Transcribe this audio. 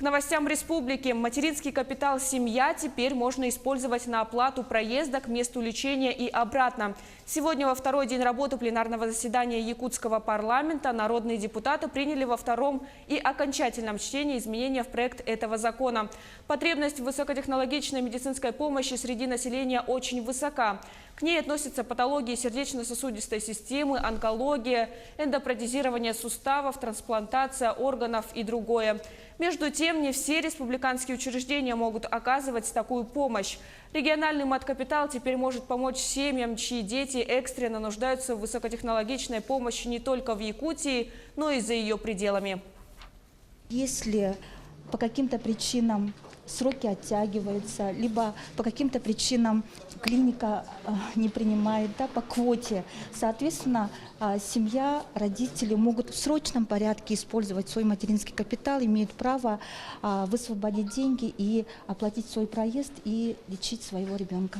К новостям республики. Материнский капитал «Семья» теперь можно использовать на оплату проезда к месту лечения и обратно. Сегодня, во второй день работы пленарного заседания Якутского парламента, народные депутаты приняли во втором и окончательном чтении изменения в проект этого закона. Потребность в высокотехнологичной медицинской помощи среди населения очень высока. К ней относятся патологии сердечно-сосудистой системы, онкология, эндопротезирование суставов, трансплантация органов и другое. Между тем, не все республиканские учреждения могут оказывать такую помощь. Региональный маткапитал теперь может помочь семьям, чьи дети экстренно нуждаются в высокотехнологичной помощи не только в Якутии, но и за ее пределами. Если по каким-то причинам сроки оттягиваются, либо по каким-то причинам клиника не принимает, по квоте, соответственно, семья, родители могут в срочном порядке использовать свой материнский капитал, имеют право высвободить деньги и оплатить свой проезд и лечить своего ребенка.